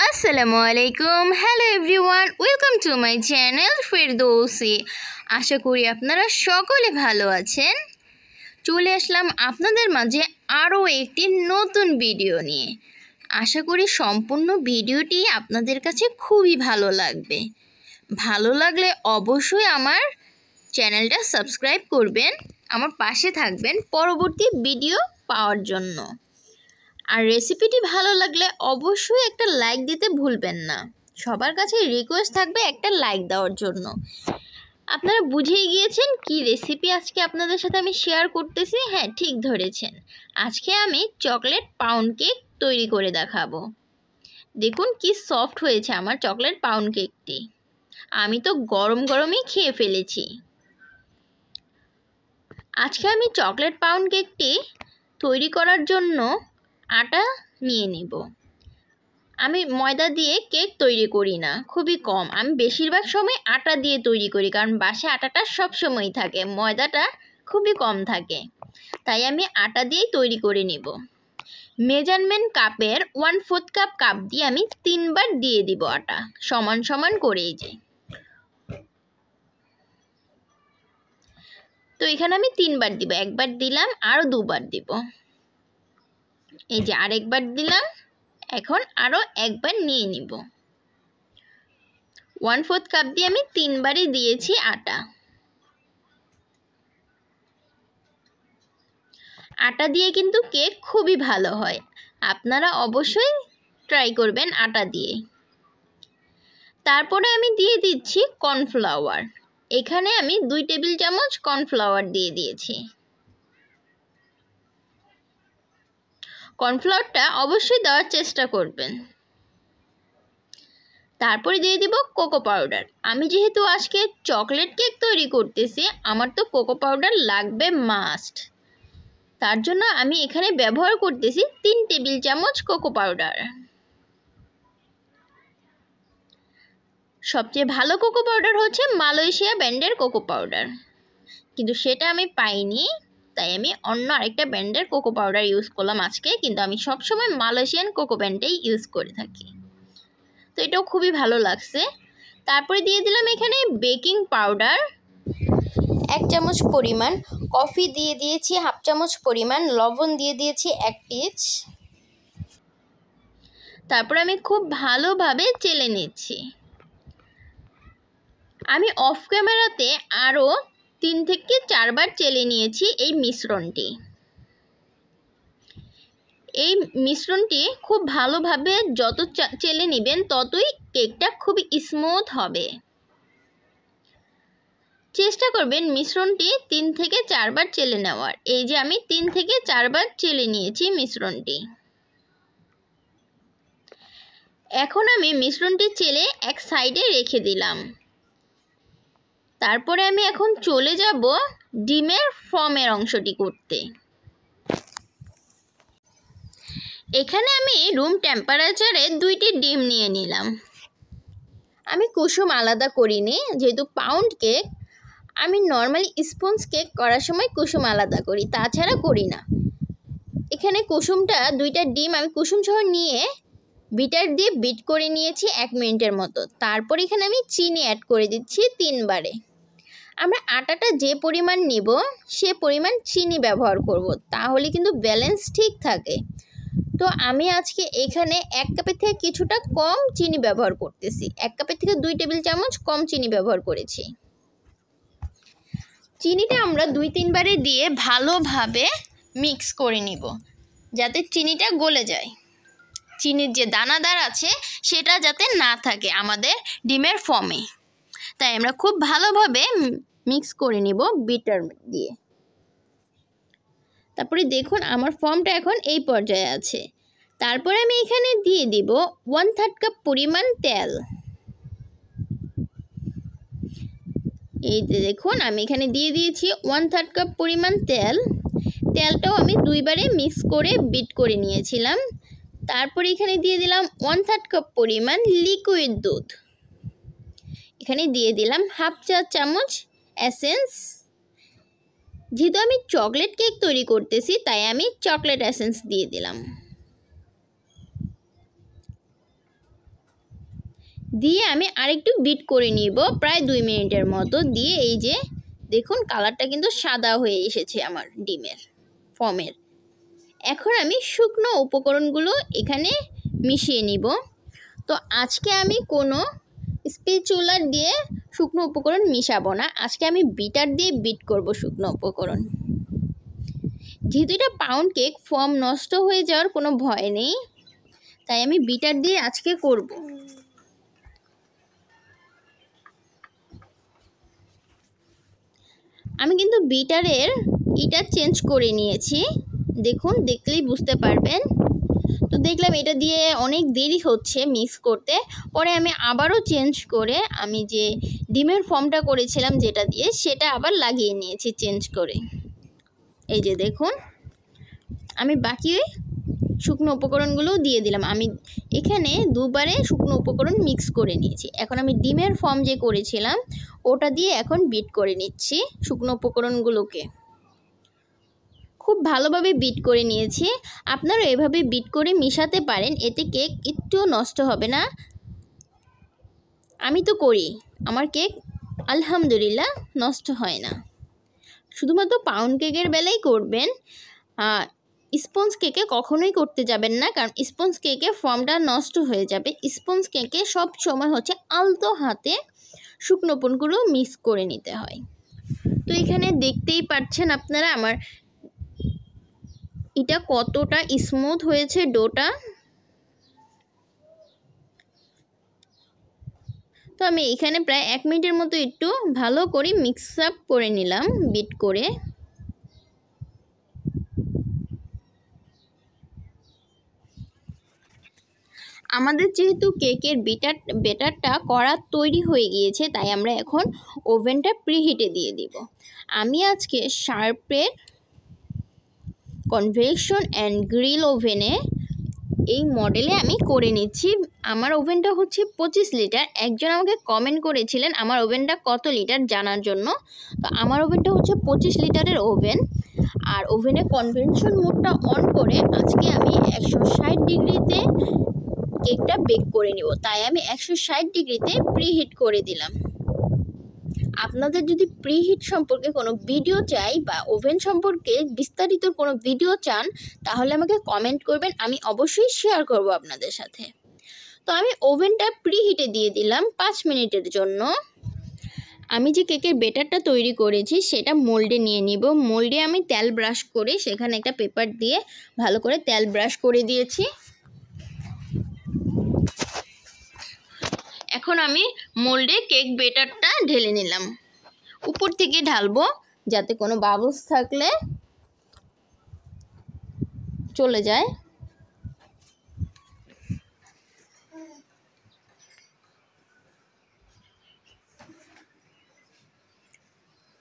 আসসালামু আলাইকুম। Hello everyone, welcome to my channel Ferdousi. আশা করি আপনারা সকলে ভালো আছেন। চলে আসলাম আপনাদের মাঝে আরও একটি নতুন ভিডিও নিয়ে। আশা করি সম্পূর্ণ ভিডিওটি আপনাদের কাছে খুবই ভালো লাগবে। ভালো লাগলে অবশ্যই আমার চ্যানেলটা সাবস্ক্রাইব করবেন, আমার পাশে থাকবেন পরবর্তী ভিডিও পাওয়ার জন্য। আর রেসিপিটি ভালো লাগলে অবশ্যই একটা লাইক দিতে ভুলবেন না। সবার কাছে রিকোয়েস্ট থাকবে একটা লাইক দেওয়ার জন্য। আপনারা বুঝেই গিয়েছেন কি রেসিপি আজকে আপনাদের সাথে আমি শেয়ার করতেছি। হ্যাঁ, ঠিক ধরেছেন, আজকে আমি চকলেট পাউন্ড কেক তৈরি করে দেখাবো। দেখুন কি সফট হয়েছে আমার চকলেট পাউন্ড কেকটি। আমি তো গরম গরমই খেয়ে ফেলেছি। আজকে আমি চকলেট পাউন্ড কেকটি তৈরি করার জন্য আটা নিয়ে নেব। আমি ময়দা দিয়ে কেক তৈরি করি না, খুবই কম। আমি বেশিরভাগ সময় আটা দিয়ে তৈরি করি, কারণ বাসায় আটাটা সব সময় থাকে, ময়দাটা খুবই কম থাকে। তাই আমি আটা দিয়েই তৈরি করে নিব। মেজারমেন্ট কাপের 1/4 কাপ দিয়ে আমি 3 বার দিয়ে দিব আটা, সমান সমান করেই যে। তো এখানে আমি 3 বার দিব, একবার দিলাম, আরও 2 বার দিব, এই যে আরেকবার দিলাম। এখন আরও একবার নিয়ে নিব। 1/4 কাপ দিয়ে আমি 3 বারই দিয়েছি আটা। আটা দিয়ে কিন্তু কেক খুবই ভালো হয়, আপনারা অবশ্যই ট্রাই করবেন আটা দিয়ে। তারপরে আমি দিয়ে দিচ্ছি কর্নফ্লাওয়ার। এখানে আমি 2 টেবিল চামচ কর্নফ্লাওয়ার দিয়ে দিয়েছি। কর্নফ্লাওয়ারটা অবশ্যই দেওয়ার চেষ্টা করবেন। তারপরে দিয়ে দিব কোকো পাউডার। আমি যেহেতু আজকে চকলেট কেক তৈরি করতেছি, আমার তো কোকো পাউডার লাগবে মাস্ট। তার জন্য আমি এখানে ব্যবহার করতেছি 3 টেবিল চামচ কোকো পাউডার। সবচেয়ে ভালো কোকো পাউডার হচ্ছে মালয়েশিয়া ব্র্যান্ডের কোকো পাউডার, কিন্তু সেটা আমি পাইনি, তাই আমি অন্য আরেকটা ব্র্যান্ডের কোকো পাউডার ইউজ করলাম আজকে। কিন্তু আমি সবসময় মালয়েশিয়ান কোকো ব্র্যান্ডটাই ইউজ করে থাকি, তো এটাও খুবই ভালো লাগছে। তারপরে দিয়ে দিলাম এখানে বেকিং পাউডার 1 চামচ পরিমাণ, কফি দিয়ে দিয়েছি 1/2 চামচ পরিমাণ, লবণ দিয়ে দিয়েছি 1 পিঞ্চ। তারপর আমি খুব ভালোভাবে চেলে নিচ্ছি। আমি অফ ক্যামেরাতে আরও 3 থেকে 4 বার চেলে নিয়েছি এই মিশ্রণটি। এই মিশ্রণটি খুব ভালোভাবে যত চেলে নেবেন ততই কেকটা খুবই স্মুথ হবে। চেষ্টা করবেন মিশ্রণটি 3 থেকে 4 বার চেলে নেওয়ার। এই যে আমি 3 থেকে 4 বার চেলে নিয়েছি মিশ্রণটি। এখন আমি মিশ্রণটি চেলে এক সাইডে রেখে দিলাম। তারপরে আমি এখন চলে যাব ডিমের ফর্মের অংশটি করতে। এখানে আমি রুম টেম্পারেচারে 2টি ডিম নিয়ে নিলাম। আমি কুসুম আলাদা করিনি, যেহেতু পাউন্ড কেক। আমি নর্মালি স্পঞ্জ কেক করার সময় কুসুম আলাদা করি, তাছাড়া করি না। এখানে কুসুমটা 2টা ডিম আমি কুসুম সহ নিয়ে বিটার দিয়ে বিট করে নিয়েছি 1 মিনিটের মতো। তারপর এখানে আমি চিনি অ্যাড করে দিচ্ছি 3 বারে। আমরা আটাটা যে পরিমাণ নিব সে পরিমাণ চিনি ব্যবহার করব, তাহলে কিন্তু ব্যালেন্স ঠিক থাকে। তো আমি আজকে এখানে 1 কাপের থেকে কিছুটা কম চিনি ব্যবহার করতেছি। 1 কাপের থেকে 2 টেবিল চামচ কম চিনি ব্যবহার করেছি। চিনিটা আমরা 2-3 বারে দিয়ে ভালোভাবে মিক্স করে নিব, যাতে চিনিটা গলে যায়। চিনির যে দানাদার আছে সেটা যাতে না থাকে আমাদের ডিমের ফর্মে, তাই আমরা খুব ভালোভাবে মিক্স করে নিব বিটার দিয়ে। তারপরে দেখুন আমার ফর্মটা এখন এই পর্যায়ে আছে। তারপরে আমি এখানে দিয়ে দিব 1/3 কাপ পরিমাণ তেল। এই যে দেখুন আমি এখানে দিয়ে দিয়েছি 1/3 কাপ পরিমাণ তেল। তেলটাও আমি 2 বারে মিক্স করে বিট করে নিয়েছিলাম। তারপরে এখানে দিয়ে দিলাম 1/3 কাপ পরিমাণ লিকুইড দুধ। এখানে দিয়ে দিলাম 1/2 চা চামচ এসেন্স। যেহেতু আমি চকলেট কেক তৈরি করতেছি তাই আমি চকলেট এসেন্স দিয়ে দিলাম। দিয়ে আমি আরেকটু বিট করে নিব প্রায় 2 মিনিটের মতো। দিয়ে এই যে দেখুন কালারটা কিন্তু সাদা হয়ে এসেছে আমার ডিমের ফর্মের। এখন আমি শুকনো উপকরণগুলো এখানে মিশিয়ে নিব। তো আজকে আমি কোনো স্প্যাচুলা দিয়ে শুকনো উপকরণ মিশাবো না, আজকে আমি বিটার দিয়ে বিট করব শুকনো উপকরণ। যেহেতু এটা পাউন্ড কেক, ফর্ম নষ্ট হয়ে যাওয়ার কোনো ভয় নেই, তাই আমি বিটার দিয়ে আজকে করব। আমি কিন্তু বিটারের এটা চেঞ্জ করে নিয়েছি, দেখুন দেখলেই বুঝতে পারবেন। তো দেখলাম এটা দিয়ে অনেক দেরি হচ্ছে মিক্স করতে, পরে আমি আবারও চেঞ্জ করে আমি যে ডিমের ফর্মটা করেছিলাম যেটা দিয়ে, সেটা আবার লাগিয়ে নিয়েছি চেঞ্জ করে। এই যে দেখুন আমি বাকি শুকনো উপকরণগুলোও দিয়ে দিলাম। আমি এখানে দুবারে শুকনো উপকরণ মিক্স করে নিয়েছি। এখন আমি ডিমের ফর্ম যে করেছিলাম ওটা দিয়ে এখন বিট করে নিচ্ছি শুকনো উপকরণগুলোকে। খুব ভালোভাবে বিট করে নিয়েছি। আপনারা এভাবে বিট করে মিশাতে পারেন, এতে কেক একটু নষ্ট হবে না। আমি তো করি, আমার কেক আলহামদুলিল্লাহ নষ্ট হয় না। শুধুমাত্র পাউন্ড কেকের বেলায় করবেন, স্পঞ্জ কেকে কখনোই করতে যাবেন না, কারণ স্পঞ্জ কেকে ফর্মটা নষ্ট হয়ে যাবে। স্পঞ্জ কেকে সব সময় হচ্ছে আলতো হাতে শুকনো উপকরণগুলো মিক্স করে নিতে হয়। তো এখানে দেখতেই পাচ্ছেন আপনারা আমার এটা কতটা স্মুথ হয়েছে ডোটা। তো আমি এখানে প্রায় 1 মিনিটের মতো একটু ভালো করে মিক্স আপ করে নিলাম বিট করে। আমাদের যেহেতু কেকের ব্যাটারটা করা তৈরি হয়ে গিয়েছে, তাই আমরা এখন ওভেনটা প্রিহিটে দিয়ে দিব। আমি আজকে শার্পের কনভেকশন অ্যান্ড গ্রিল ওভেনে এই মডেলে আমি করে নিচ্ছি। আমার ওভেনটা হচ্ছে 25 লিটার। একজন আমাকে কমেন্ট করেছিলেন আমার ওভেনটা কত লিটার জানার জন্য। তো আমার ওভেনটা হচ্ছে 25 লিটারের ওভেন। আর ওভেনে কনভেকশন মোডটা অন করে আজকে আমি 160 ডিগ্রিতে কেকটা বেক করে নিব, তাই আমি 160 ডিগ্রিতে প্রিহিট করে দিলাম। আপনাদের যদি প্রিহিট সম্পর্কে কোনো ভিডিও চাই বা ওভেন সম্পর্কে বিস্তারিত কোনো ভিডিও চান, তাহলে আমাকে কমেন্ট করবেন, আমি অবশ্যই শেয়ার করব আপনাদের সাথে। তো আমি ওভেনটা প্রিহিটে দিয়ে দিলাম 5 মিনিটের জন্য। আমি যে কেকের ব্যাটারটা তৈরি করেছি সেটা মোল্ডে নিয়ে নিব। মোল্ডে আমি তেল ব্রাশ করে সেখানে একটা পেপার দিয়ে ভালো করে তেল ব্রাশ করে দিয়েছি। এখন আমি মোল্ডে কেক ব্যাটারটা ঢেলে নিলাম। উপর থেকে ঢালবো যাতে কোনো বাবলস থাকলে চলে যায়।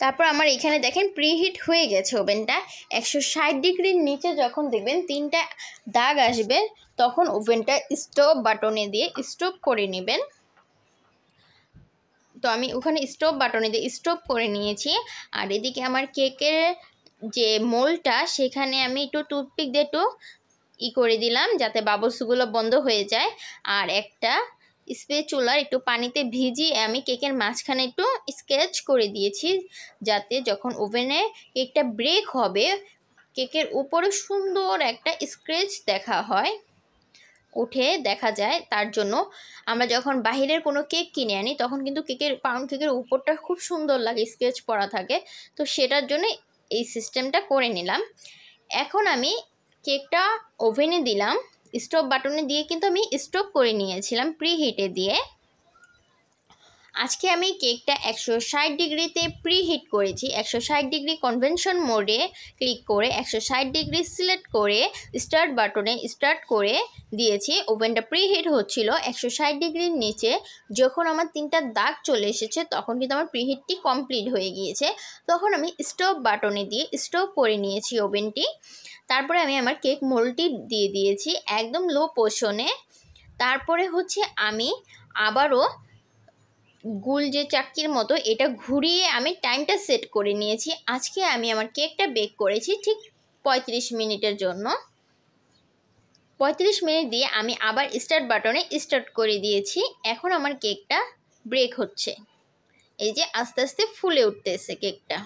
তারপর আমার এখানে দেখেন প্রিহিট হয়ে গেছে ওভেনটা। 160 ডিগ্রির নিচে যখন দেখবেন 3টা দাগ আসবে, তখন ওভেনটা স্টপ বাটনে দিয়ে স্টপ করে নেবেন। তো আমি ওখানে স্টপ বাটনে দিয়ে স্টপ করে নিয়েছি। আর এদিকে আমার কেকের যে মোল্ডটা সেখানে আমি একটু টুথপিক দিয়ে একটু করে দিলাম যাতে বাবলসগুলো বন্ধ হয়ে যায়। আর একটা স্প্যাচুলার একটু পানিতে ভিজিয়ে আমি কেকের মাঝখানে একটু স্কেচ করে দিয়েছি, যাতে যখন ওভেনে কেকটা ব্রেক হবে কেকের উপরে সুন্দর একটা স্ক্র্যাচ দেখা যায়। তার জন্য আমরা যখন বাহিরের কোনো কেক কিনে আনি তখন কিন্তু পাউন্ড কেকের উপরটা খুব সুন্দর লাগে, স্কেচ পড়া থাকে। তো সেটার জন্য এই সিস্টেমটা করে নিলাম। এখন আমি কেকটা ওভেনে দিলাম, স্টপ বাটনে দিয়ে কিন্তু আমি স্টপ করে নিয়েছিলাম প্রিহিটে দিয়ে। আজকে আমি কেকটা 160 ডিগ্রিতে প্রিহিট করেছি। 160 ডিগ্রি কনভেনশন মোডে ক্লিক করে 160 ডিগ্রি সিলেক্ট করে স্টার্ট বাটনে স্টার্ট করে দিয়েছি। ওভেনটা প্রিহিট হচ্ছিল 160 ডিগ্রির নিচে। যখন আমার 3টা দাগ চলে এসেছে তখন কিন্তু আমার প্রিহিটটি কমপ্লিট হয়ে গিয়েছে। তখন আমি স্টপ বাটনে দিয়ে স্টপ করে নিয়েছি ওভেনটি। তারপরে আমি আমার কেক মোল্ডটি দিয়ে দিয়েছি একদম লো পোর্শনে। তারপরে হচ্ছে আমি আবারও গোল যে চাক্কির মতো এটা ঘুরিয়ে আমি টাইমটা সেট করে নিয়েছি। আজকে আমি আমার কেকটা বেক করেছি ঠিক 35 মিনিটের জন্য। 35 মিনিট দিয়ে আমি আবার স্টার্ট বাটনে স্টার্ট করে দিয়েছি। এখন আমার কেকটা ব্রেক হচ্ছে, এই যে আস্তে আস্তে ফুলে উঠতেছে কেকটা।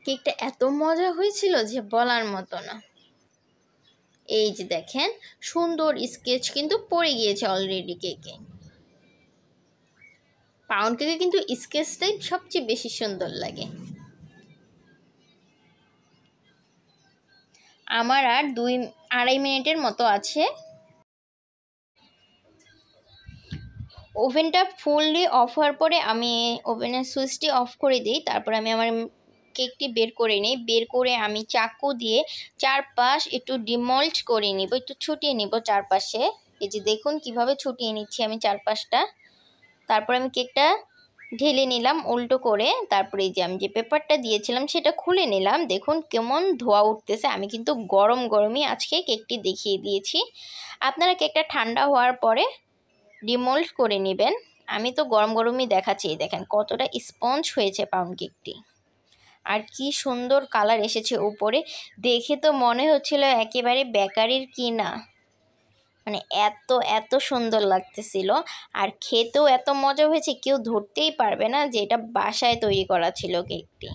কেকটা এত মজা হয়েছিল যে বলার মতো না। এই যে দেখেন সুন্দর স্কেচ কিন্তু পড়ে গিয়েছে অলরেডি কেকে। পাউন্ড কেকে কিন্তু স্কেচটাই সবচেয়ে বেশি সুন্দর লাগে। আমার আর 2-2.5 মিনিটের মতো আছে। ওভেনটা ফুললি অফ হওয়ার পরে আমি ওভেনের সুইচটি অফ করে দিই। তারপর আমি আমার কেকটি বের করে নিই। বের করে আমি চাকু দিয়ে চারপাশ একটু ডিমোল্ড করে নিব, একটু ছুটিয়ে নিব চারপাশে। এই যে দেখুন কিভাবে ছুটিয়ে নিচ্ছি আমি চারপাশটা। তারপর আমি কেকটা ঢেলে নিলাম উল্টো করে। তারপরে এই যে আমি যে পেপারটা দিয়েছিলাম সেটা খুলে নিলাম। দেখুন কেমন ধোয়া উঠতেছে। আমি কিন্তু গরম গরমই আজকে কেকটি দেখিয়ে দিয়েছি। আপনারা কেকটা ঠান্ডা হওয়ার পরে ডিমোল্ড করে নেবেন। আমি তো গরম গরমই দেখাচ্ছি। দেখেন কতটা স্পঞ্জ হয়েছে পাউন্ড কেকটি, আর কি সুন্দর কালার এসেছে উপরে। দেখে তো মনে হচ্ছিল একেবারে বেকারির কিনা, মানে এত এত সুন্দর লাগতেছিল। আর খেতেও এত মজা হয়েছে, কেউ ধরতেই পারবে না যে এটা বাসায় তৈরি করা ছিল কেকটি।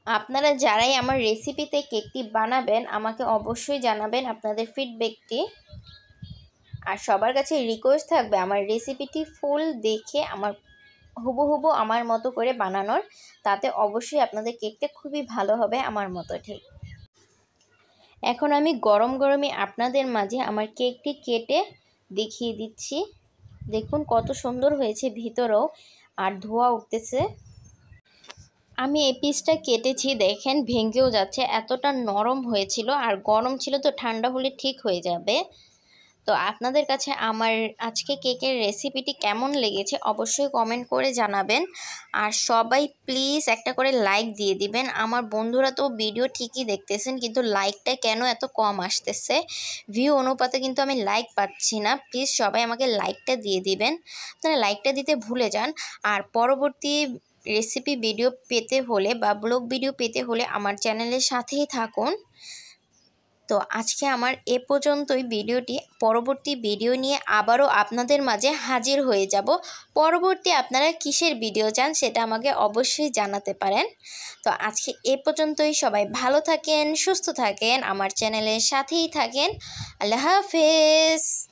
আপনারা যারাই আমার রেসিপিতে কেকটি বানাবেন আমাকে অবশ্যই জানাবেন আপনাদের ফিডব্যাকটি। আর সবার কাছে রিকোয়েস্ট থাকবে আমার রেসিপিটি ফুল দেখে আমার হুবহু আমার মতো করে বানানোর, তাতে অবশ্যই আপনাদের কেকটা খুবই ভালো হবে আমার মতো ঠিক। এখন আমি গরম গরমই আপনাদের মাঝে আমার কেকটি কেটে দেখিয়ে দিচ্ছি। দেখুন কত সুন্দর হয়েছে ভিতরেও, আর ধোয়া উঠতেছে। আমি এই পিসটা কেটেছি, দেখেন ভেঙেও যাচ্ছে, এতটা নরম হয়েছিল। আর গরম ছিল তো, ঠান্ডা হলে ঠিক হয়ে যাবে। তো আপনাদের কাছে আমার আজকে কেকের রেসিপিটি কেমন লেগেছে অবশ্যই কমেন্ট করে জানাবেন। আর সবাই প্লিজ একটা করে লাইক দিয়ে দিবেন। আমার বন্ধুরা তো ভিডিও ঠিকই দেখতেছেন, কিন্তু লাইকটা কেন এত কম আসতেছে, ভিউ অনুপাতে কিন্তু আমি লাইক পাচ্ছি না। প্লিজ সবাই আমাকে লাইকটা দিয়ে দিবেন। আপনারা লাইকটা দিতে ভুলে যান। আর পরবর্তী রেসিপি ভিডিও পেতে হলে বা ব্লগ ভিডিও পেতে হলে আমার চ্যানেলের সাথেই থাকুন। তো আজকে আমার এ পর্যন্তই ভিডিওটি। পরবর্তী ভিডিও নিয়ে আবারও আপনাদের মাঝে হাজির হয়ে যাব। পরবর্তী আপনারা কিসের ভিডিও চান সেটা আমাকে অবশ্যই জানাতে পারেন। তো আজকে এ পর্যন্তই। সবাই ভালো থাকেন, সুস্থ থাকেন, আমার চ্যানেলের সাথেই থাকেন। আল্লাহ হাফেজ।